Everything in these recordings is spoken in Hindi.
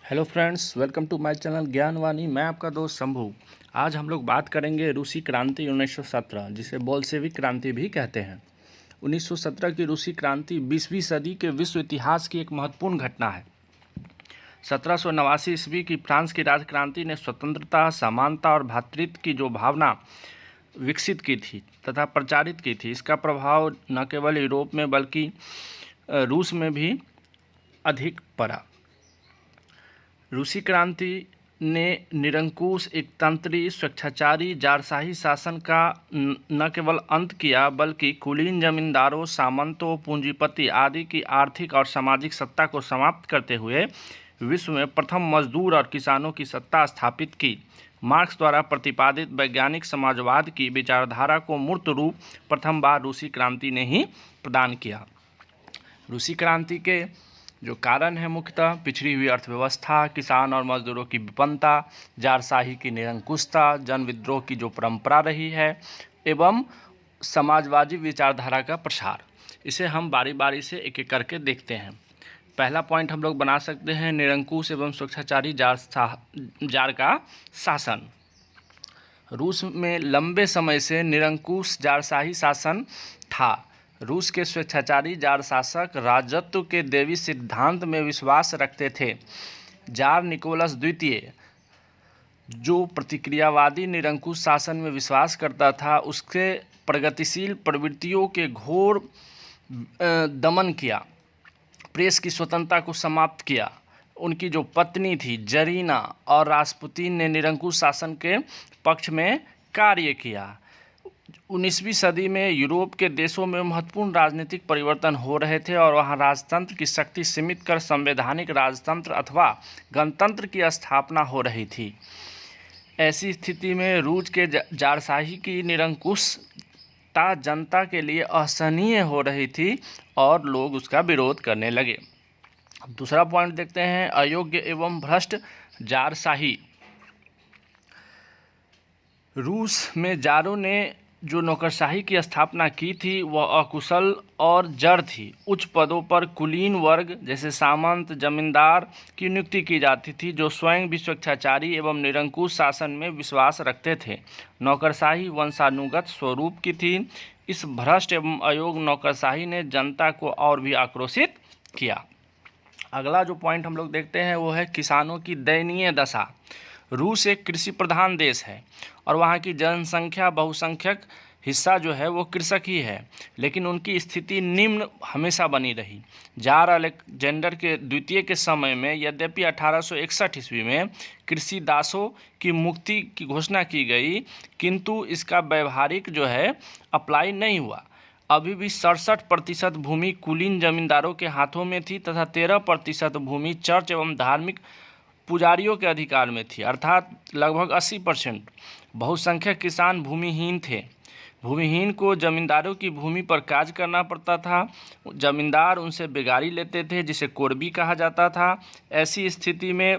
Hello friends, welcome to my channel Gyanvani. मैं आपका दोस्त शंभू। आज हम लोग बात करेंगे रूसी क्रांति 1917, जिसे बोल्शेविक क्रांति भी कहते हैं। 1917 की रूसी क्रांति 20वीं सदी के विश्व इतिहास की एक महत्वपूर्ण घटना है। 1789 ईस्वी की फ्रांस की राजक्रांति ने स्वतंत्रता, समानता और भ्रातृत्व की जो भावना विकसित की थी तथा प्रचारित की थी, इसका प्रभाव न केवल यूरोप में बल्कि रूस में भी अधिक पड़ा। रूसी क्रांति ने निरंकुश, एकतंत्री, स्वेच्छाचारी, जारशाही शासन का न केवल अंत किया बल्कि कुलीन जमींदारों, सामंतों, पूंजीपति आदि की आर्थिक और सामाजिक सत्ता को समाप्त करते हुए विश्व में प्रथम मजदूर और किसानों की सत्ता स्थापित की। मार्क्स द्वारा प्रतिपादित वैज्ञानिक समाजवाद की विचारधारा को मूर्त रूप प्रथम बार रूसी क्रांति ने ही प्रदान किया। रूसी क्रांति के जो कारण है मुख्यतः पिछड़ी हुई अर्थव्यवस्था, किसान और मजदूरों की विपन्नता, जारशाही की निरंकुशता, जन विद्रोह की जो परंपरा रही है एवं समाजवादी विचारधारा का प्रसार। इसे हम बारी बारी से एक एक करके देखते हैं। पहला पॉइंट हम लोग बना सकते हैं निरंकुश एवं स्वेच्छाचारी जार का शासन। रूस में लंबे समय से निरंकुश जारशाही शासन था। रूस के स्वेच्छाचारी जार शासक राजत्व के दैवी सिद्धांत में विश्वास रखते थे। जार निकोलस द्वितीय, जो प्रतिक्रियावादी निरंकुश शासन में विश्वास करता था, उसके प्रगतिशील प्रवृत्तियों के घोर दमन किया, प्रेस की स्वतंत्रता को समाप्त किया। उनकी जो पत्नी थी जरीना और रास्पुतीन ने निरंकुश शासन के पक्ष में कार्य किया। 19वीं सदी में यूरोप के देशों में महत्वपूर्ण राजनीतिक परिवर्तन हो रहे थे और वहां राजतंत्र की शक्ति सीमित कर संवैधानिक राजतंत्र अथवा गणतंत्र की स्थापना हो रही थी। ऐसी स्थिति में रूस के जारशाही की निरंकुशता जनता के लिए असहनीय हो रही थी और लोग उसका विरोध करने लगे। दूसरा पॉइंट देखते हैं अयोग्य एवं भ्रष्ट जारशाही। रूस में जारों ने जो नौकरशाही की स्थापना की थी वह अकुशल और जड़ थी। उच्च पदों पर कुलीन वर्ग जैसे सामंत, जमींदार की नियुक्ति की जाती थी, जो स्वयं भी स्वेच्छाचारी एवं निरंकुश शासन में विश्वास रखते थे। नौकरशाही वंशानुगत स्वरूप की थी। इस भ्रष्ट एवं अयोग्य नौकरशाही ने जनता को और भी आक्रोशित किया। अगला जो पॉइंट हम लोग देखते हैं वो है किसानों की दयनीय दशा। रूस एक कृषि प्रधान देश है और वहाँ की जनसंख्या बहुसंख्यक हिस्सा जो है वो कृषक ही है, लेकिन उनकी स्थिति निम्न हमेशा बनी रही। जार अलेक्जेंडर के द्वितीय के समय में यद्यपि 1861 ईस्वी में कृषि दासों की मुक्ति की घोषणा की गई, किंतु इसका व्यवहारिक जो है अप्लाई नहीं हुआ। अभी भी 67% भूमि कुलीन जमींदारों के हाथों में थी तथा 13% भूमि चर्च एवं धार्मिक पुजारियों के अधिकार में थी, अर्थात लगभग 80%। बहुसंख्यक किसान भूमिहीन थे। भूमिहीन को जमींदारों की भूमि पर कार्य करना पड़ता था। जमींदार उनसे बेगारी लेते थे, जिसे कोरबी कहा जाता था। ऐसी स्थिति में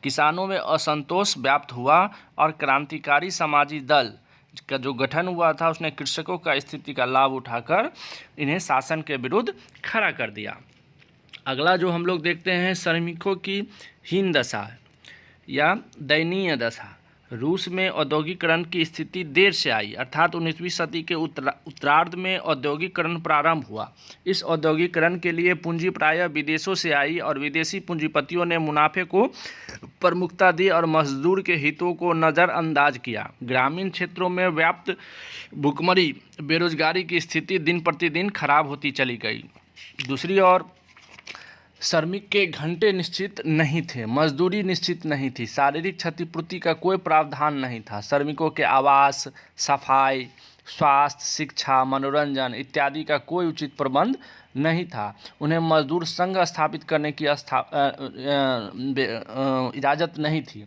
किसानों में असंतोष व्याप्त हुआ और क्रांतिकारी समाजी दल का जो गठन हुआ था उसने कृषकों का स्थिति का लाभ उठाकर इन्हें शासन के विरुद्ध खड़ा कर दिया। अगला जो हम लोग देखते हैं श्रमिकों की हीन दशा या दयनीय दशा। रूस में औद्योगिकरण की स्थिति देर से आई, अर्थात 19वीं सदी के उत्तरार्ध में औद्योगिकरण प्रारंभ हुआ। इस औद्योगिकरण के लिए पूंजी प्रायः विदेशों से आई और विदेशी पूंजीपतियों ने मुनाफे को प्रमुखता दी और मजदूर के हितों को नज़रअंदाज किया। ग्रामीण क्षेत्रों में व्याप्त भुखमरी, बेरोजगारी की स्थिति दिन प्रतिदिन खराब होती चली गई। दूसरी ओर श्रमिक के घंटे निश्चित नहीं थे, मजदूरी निश्चित नहीं थी, शारीरिक क्षतिपूर्ति का कोई प्रावधान नहीं था। श्रमिकों के आवास, सफाई, स्वास्थ्य, शिक्षा, मनोरंजन इत्यादि का कोई उचित प्रबंध नहीं था। उन्हें मजदूर संघ स्थापित करने की इजाज़त नहीं थी।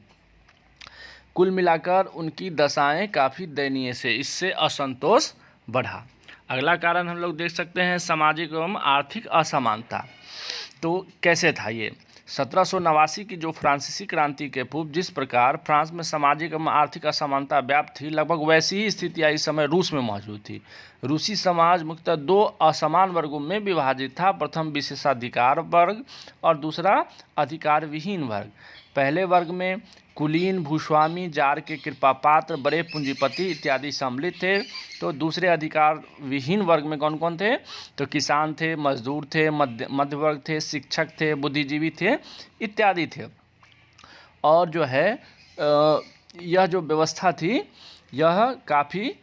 कुल मिलाकर उनकी दशाएं काफ़ी दयनीय से, इससे असंतोष बढ़ा। अगला कारण हम लोग देख सकते हैं सामाजिक एवं आर्थिक असमानता। तो कैसे था ये? 1789 की जो फ्रांसीसी क्रांति के पूर्व जिस प्रकार फ्रांस में सामाजिक एवं आर्थिक असमानता व्याप्त थी, लगभग वैसी ही स्थितियाँ इस समय रूस में मौजूद थी। रूसी समाज मुख्यतः दो असमान वर्गों में विभाजित था। प्रथम विशेषाधिकार वर्ग और दूसरा अधिकार विहीन वर्ग। पहले वर्ग में कुलीन, भूस्वामी, जार के कृपापात्र, बड़े पूंजीपति इत्यादि सम्मिलित थे। तो दूसरे अधिकार विहीन वर्ग में कौन कौन थे? तो किसान थे, मजदूर थे, मध्य वर्ग थे, शिक्षक थे, बुद्धिजीवी थे इत्यादि थे। और जो है यह जो व्यवस्था थी यह काफ़ी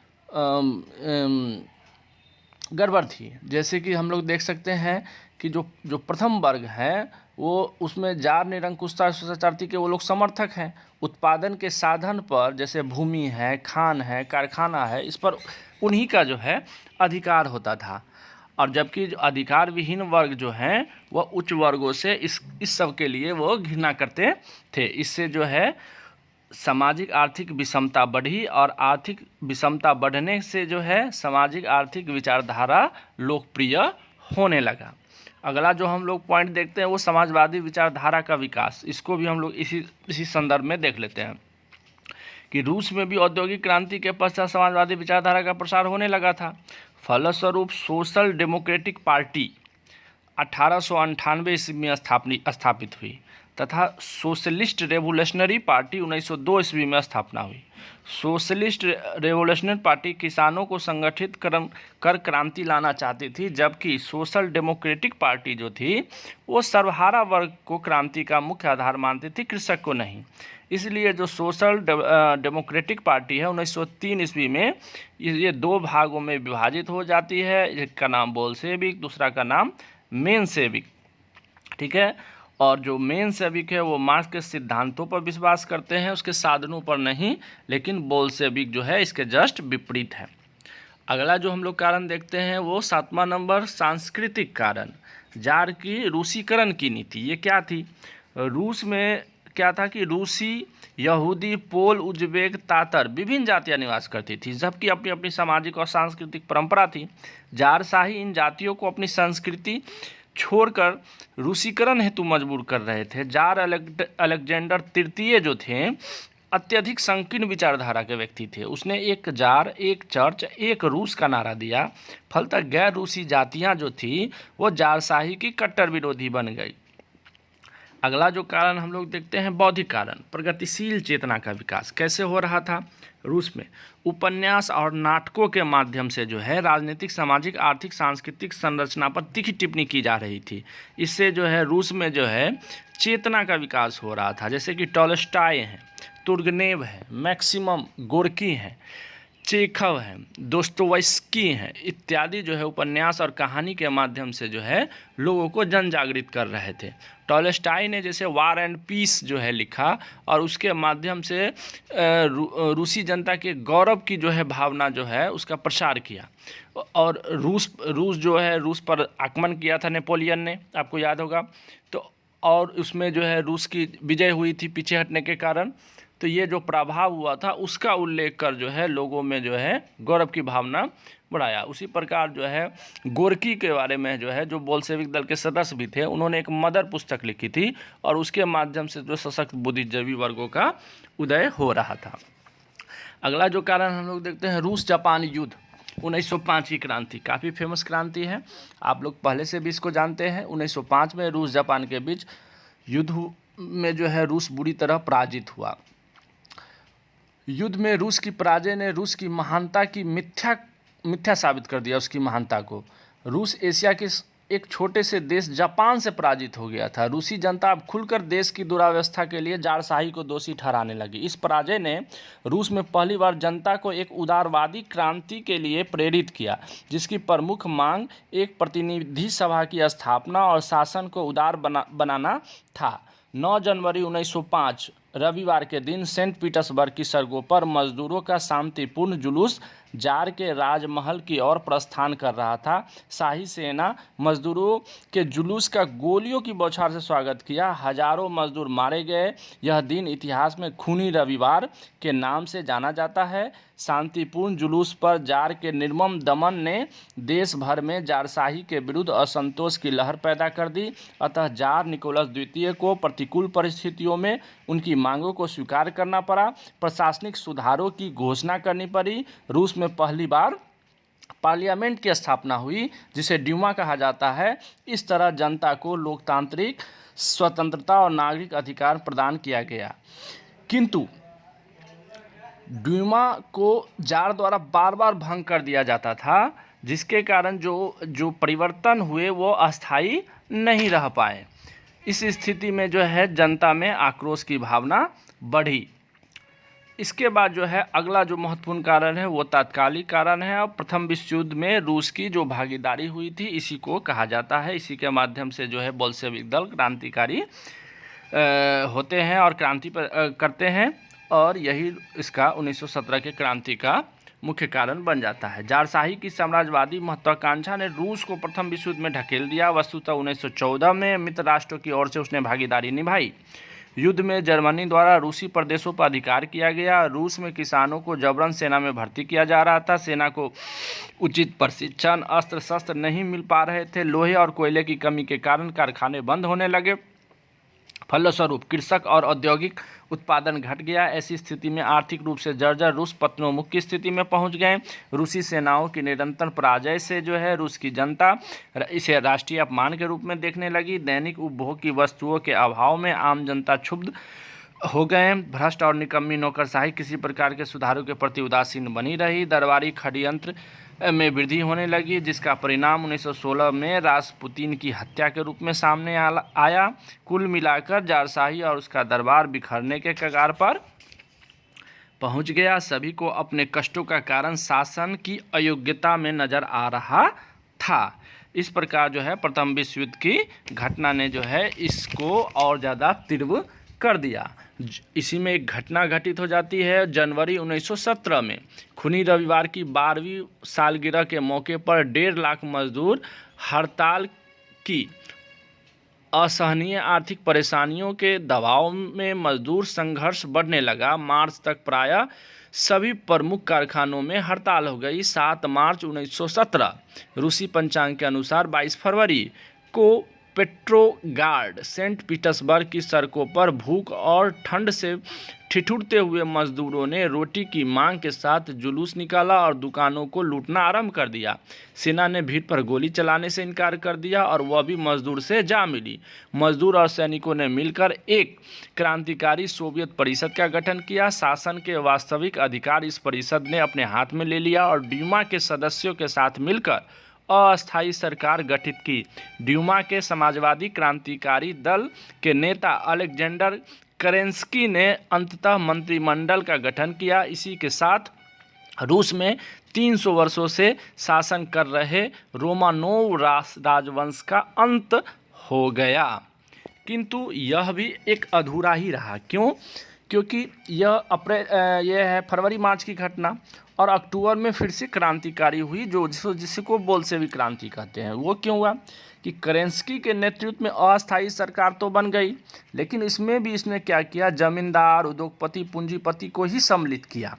गड़बड़ थी। जैसे कि हम लोग देख सकते हैं कि जो प्रथम वर्ग है वो उसमें जार निरंकुशता चाहती के वो लोग समर्थक हैं। उत्पादन के साधन पर जैसे भूमि है, खान है, कारखाना है, इस पर उन्हीं का जो है अधिकार होता था। और जबकि जो अधिकार विहीन वर्ग जो हैं वह उच्च वर्गों से इस सब के लिए वो घृणा करते थे। इससे जो है सामाजिक आर्थिक विषमता बढ़ी और आर्थिक विषमता बढ़ने से जो है सामाजिक आर्थिक विचारधारा लोकप्रिय होने लगा। अगला जो हम लोग पॉइंट देखते हैं वो समाजवादी विचारधारा का विकास। इसको भी हम लोग इसी संदर्भ में देख लेते हैं कि रूस में भी औद्योगिक क्रांति के पश्चात समाजवादी विचारधारा का प्रसार होने लगा था। फलस्वरूप सोशल डेमोक्रेटिक पार्टी 1898 ईस्वी में स्थापित हुई तथा सोशलिस्ट रेवोल्यूशनरी पार्टी 1902 ईस्वी में स्थापना हुई। सोशलिस्ट रेवोल्यूशनरी पार्टी किसानों को संगठित कर क्रांति लाना चाहती थी, जबकि सोशल डेमोक्रेटिक पार्टी जो थी वो सर्वहारा वर्ग को क्रांति का मुख्य आधार मानती थी, कृषक को नहीं। इसलिए जो सोशल डेमोक्रेटिक पार्टी है 1903 ईस्वी में ये दो भागों में विभाजित हो जाती है। एक का नाम बोल्शेविक, दूसरा का नाम मेंशेविक। ठीक है। और जो मेंशेविक है वो मार्क्स के सिद्धांतों पर विश्वास करते हैं, उसके साधनों पर नहीं। लेकिन बोल्शेविक जो है इसके जस्ट विपरीत है। अगला जो हम लोग कारण देखते हैं वो 7वां नंबर सांस्कृतिक कारण। जार की रूसीकरण की नीति। ये क्या थी? रूस में क्या था कि रूसी, यहूदी, पोल, उज्बेक, तातर विभिन्न जातियां निवास करती थी, जबकि अपनी अपनी सामाजिक और सांस्कृतिक परंपरा थी। जारशाही इन जातियों को अपनी संस्कृति छोड़कर रूसीकरण हेतु मजबूर कर रहे थे। जार अलेक्जेंडर तृतीय जो थे अत्यधिक संकीर्ण विचारधारा के व्यक्ति थे। उसने एक जार, एक चर्च, एक रूस का नारा दिया। फलतः गैर रूसी जातियां जो थी वो जारशाही की कट्टर विरोधी बन गई। अगला जो कारण हम लोग देखते हैं बौद्धिक कारण। प्रगतिशील चेतना का विकास कैसे हो रहा था रूस में? उपन्यास और नाटकों के माध्यम से जो है राजनीतिक, सामाजिक, आर्थिक, सांस्कृतिक संरचना पर तीखी टिप्पणी की जा रही थी। इससे जो है रूस में जो है चेतना का विकास हो रहा था। जैसे कि टॉलस्टॉय हैं, तुर्गनेव है, मैक्सिमम गोर्की हैं, चेखव हैं, दोस्तोयस्की हैं इत्यादि जो है उपन्यास और कहानी के माध्यम से जो है लोगों को जन जागृत कर रहे थे। टॉलस्टॉय ने जैसे वार एंड पीस जो है लिखा और उसके माध्यम से रूसी जनता के गौरव की जो है भावना जो है उसका प्रसार किया। और रूस जो है रूस पर आक्रमण किया था नेपोलियन ने, आपको याद होगा। तो और उसमें जो है रूस की विजय हुई थी पीछे हटने के कारण। तो ये जो प्रभाव हुआ था उसका उल्लेख कर जो है लोगों में जो है गौरव की भावना बढ़ाया। उसी प्रकार जो है गोर्की के बारे में जो है जो बोल्शेविक दल के सदस्य भी थे उन्होंने एक मदर पुस्तक लिखी थी और उसके माध्यम से जो सशक्त बुद्धिजीवी वर्गों का उदय हो रहा था। अगला जो कारण हम लोग देखते हैं रूस जापान युद्ध 1905 की क्रांति। काफ़ी फेमस क्रांति है, आप लोग पहले से भी इसको जानते हैं। 1905 में रूस जापान के बीच युद्ध में जो है रूस बुरी तरह पराजित हुआ। युद्ध में रूस की पराजय ने रूस की महानता की मिथ्या साबित कर दिया उसकी महानता को। रूस एशिया के एक छोटे से देश जापान से पराजित हो गया था। रूसी जनता अब खुलकर देश की दुरावस्था के लिए जारशाही को दोषी ठहराने लगी। इस पराजय ने रूस में पहली बार जनता को एक उदारवादी क्रांति के लिए प्रेरित किया, जिसकी प्रमुख मांग एक प्रतिनिधि सभा की स्थापना और शासन को उदार बनाना था। 9 जनवरी 1905 रविवार के दिन सेंट पीटर्सबर्ग की सड़कों पर मजदूरों का शांतिपूर्ण जुलूस जार के राजमहल की ओर प्रस्थान कर रहा था। शाही सेना मजदूरों के जुलूस का गोलियों की बौछार से स्वागत किया। हजारों मजदूर मारे गए। यह दिन इतिहास में खूनी रविवार के नाम से जाना जाता है। शांतिपूर्ण जुलूस पर जार के निर्मम दमन ने देश भर में जारशाही के विरुद्ध असंतोष की लहर पैदा कर दी। अतः जार निकोलस द्वितीय को प्रतिकूल परिस्थितियों में उनकी मांगों को स्वीकार करना पड़ा। प्रशासनिक सुधारों की घोषणा करनी पड़ी। रूस में पहली बार पार्लियामेंट की स्थापना हुई, जिसे ड्यूमा कहा जाता है। इस तरह जनता को लोकतांत्रिक स्वतंत्रता और नागरिक अधिकार प्रदान किया गया। किंतु ड्यूमा को जार द्वारा बार बार भंग कर दिया जाता था, जिसके कारण जो परिवर्तन हुए वो अस्थायी नहीं रह पाए। इस स्थिति में जो है जनता में आक्रोश की भावना बढ़ी। इसके बाद जो है अगला जो महत्वपूर्ण कारण है वो तात्कालिक कारण है। और प्रथम विश्व युद्ध में रूस की जो भागीदारी हुई थी, इसी को कहा जाता है। इसी के माध्यम से जो है बोल्शेविक दल क्रांतिकारी होते हैं और क्रांति करते हैं, और यही इसका 1917 के क्रांति का मुख्य कारण बन जाता है। जारशाही की साम्राज्यवादी महत्वाकांक्षा ने रूस को प्रथम विश्व युद्ध में ढकेल दिया। वस्तुतः 1914 में मित्र राष्ट्रों की ओर से उसने भागीदारी निभाई। युद्ध में जर्मनी द्वारा रूसी प्रदेशों पर अधिकार किया गया। रूस में किसानों को जबरन सेना में भर्ती किया जा रहा था। सेना को उचित प्रशिक्षण, अस्त्र शस्त्र नहीं मिल पा रहे थे। लोहे और कोयले की कमी के कारण कारखाने बंद होने लगे। फलस्वरूप कृषक और औद्योगिक उत्पादन घट गया। ऐसी स्थिति में आर्थिक रूप से जर्जर रूस पतनोन्मुख की स्थिति में पहुंच गए। रूसी सेनाओं की निरंतर पराजय से जो है रूस की जनता इसे राष्ट्रीय अपमान के रूप में देखने लगी। दैनिक उपभोग की वस्तुओं के अभाव में आम जनता क्षुब्ध हो गए। भ्रष्ट और निकम्मी नौकरशाही किसी प्रकार के सुधारों के प्रति उदासीन बनी रही। दरबारी षड्यंत्र में वृद्धि होने लगी, जिसका परिणाम 1916 में रासपुतीन की हत्या के रूप में सामने आया। कुल मिलाकर जारशाही और उसका दरबार बिखरने के कगार पर पहुंच गया। सभी को अपने कष्टों का कारण शासन की अयोग्यता में नजर आ रहा था। इस प्रकार जो है प्रथम विश्व युद्ध की घटना ने जो है इसको और ज़्यादा तीव्र कर दिया। इसी में एक घटना घटित हो जाती है। जनवरी 1917 में खूनी रविवार की 12वीं सालगिरह के मौके पर 1.5 लाख मजदूर हड़ताल की। असहनीय आर्थिक परेशानियों के दबाव में मजदूर संघर्ष बढ़ने लगा। मार्च तक प्रायः सभी प्रमुख कारखानों में हड़ताल हो गई। 7 मार्च 1917 रूसी पंचांग के अनुसार 22 फरवरी को पेट्रोगार्ड सेंट पीटर्सबर्ग की सड़कों पर भूख और ठंड से ठिठुरते हुए मजदूरों ने रोटी की मांग के साथ जुलूस निकाला और दुकानों को लूटना आरंभ कर दिया। सेना ने भीड़ पर गोली चलाने से इनकार कर दिया और वह भी मजदूर से जा मिली। मजदूर और सैनिकों ने मिलकर एक क्रांतिकारी सोवियत परिषद का गठन किया। शासन के वास्तविक अधिकार इस परिषद ने अपने हाथ में ले लिया और ड्यूमा के सदस्यों के साथ मिलकर अस्थायी सरकार गठित की। ड्यूमा के समाजवादी क्रांतिकारी दल के नेता अलेक्जेंडर करेंस्की ने अंततः मंत्रिमंडल का गठन किया। इसी के साथ रूस में 300 वर्षों से शासन कर रहे रोमानोव राजवंश का अंत हो गया। किंतु यह भी एक अधूरा ही रहा। क्यों? क्योंकि यह है फरवरी मार्च की घटना, और अक्टूबर में फिर से क्रांतिकारी हुई जिसको बोल्शेविक क्रांति कहते हैं। वो क्यों हुआ कि करेंस्की के नेतृत्व में अस्थायी सरकार तो बन गई, लेकिन इसमें भी इसने क्या किया, जमींदार, उद्योगपति, पूंजीपति को ही सम्मिलित किया।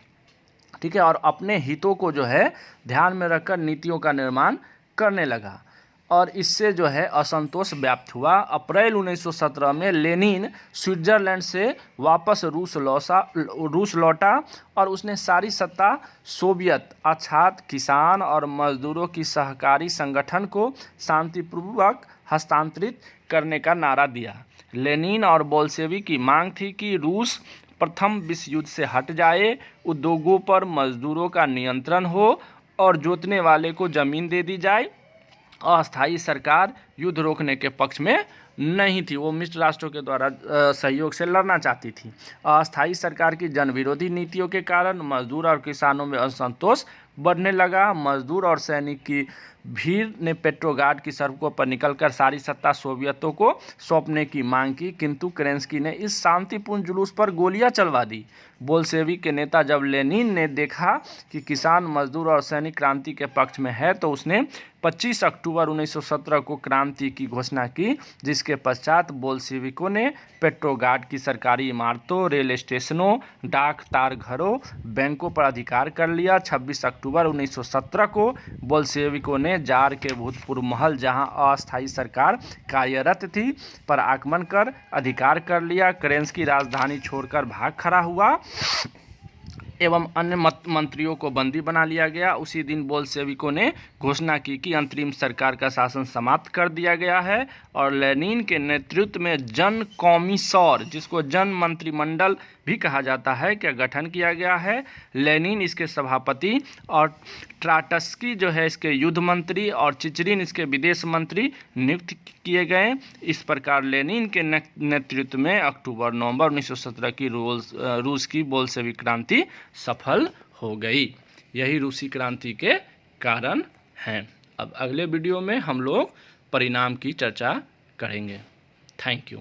ठीक है, और अपने हितों को जो है ध्यान में रखकर नीतियों का निर्माण करने लगा, और इससे जो है असंतोष व्याप्त हुआ। अप्रैल 1917 में लेनिन स्विट्जरलैंड से वापस रूस लौटा और उसने सारी सत्ता सोवियत अर्थात किसान और मजदूरों की सहकारी संगठन को शांतिपूर्वक हस्तांतरित करने का नारा दिया। लेनिन और बोल्शेविक की मांग थी कि रूस प्रथम विश्व युद्ध से हट जाए, उद्योगों पर मजदूरों का नियंत्रण हो और जोतने वाले को जमीन दे दी जाए। अस्थायी सरकार युद्ध रोकने के पक्ष में नहीं थी, वो मित्र राष्ट्रों के द्वारा सहयोग से लड़ना चाहती थी। अस्थायी सरकार की जनविरोधी नीतियों के कारण मजदूर और किसानों में असंतोष बढ़ने लगा। मजदूर और सैनिक की भीड़ ने पेट्रोग्राड की सड़कों पर निकलकर सारी सत्ता सोवियतों को सौंपने की मांग की, किंतु केरेंस्की ने इस शांतिपूर्ण जुलूस पर गोलियां चलवा दी। बोल्शेविक के नेता जब लेनिन ने देखा कि किसान, मजदूर और सैनिक क्रांति के पक्ष में है, तो उसने 25 अक्टूबर 1917 को क्रांति की घोषणा की, जिसके पश्चात बोल्शेविकों ने पेट्रोग्राड की सरकारी इमारतों, रेल स्टेशनों, डाक तार घरों, बैंकों पर अधिकार कर लिया। 26 अक्टूबर 1917 को बोल्शेविकों ने जार के भूतपूर्व महल, जहां अस्थायी सरकार कार्यरत थी, पर आक्रमण कर अधिकार कर लिया। केरेंस्की राजधानी छोड़कर भाग खड़ा हुआ एवं अन्य मंत्रियों को बंदी बना लिया गया। उसी दिन बोल्शेविकों ने घोषणा की कि अंतरिम सरकार का शासन समाप्त कर दिया गया है और लेनिन के नेतृत्व में जन कॉमिसर, जिसको जन मंत्रिमंडल भी कहा जाता है, का गठन किया गया है। लेनिन इसके सभापति और ट्राटस्की जो है इसके युद्ध मंत्री और चिचरिन इसके विदेश मंत्री नियुक्त किए गए। इस प्रकार लेनिन के नेतृत्व में अक्टूबर-नवंबर 1917 की रूस की बोल्शेविक क्रांति सफल हो गई। यही रूसी क्रांति के कारण हैं। अब अगले वीडियो में हम लोग परिणाम की चर्चा करेंगे। Thank you.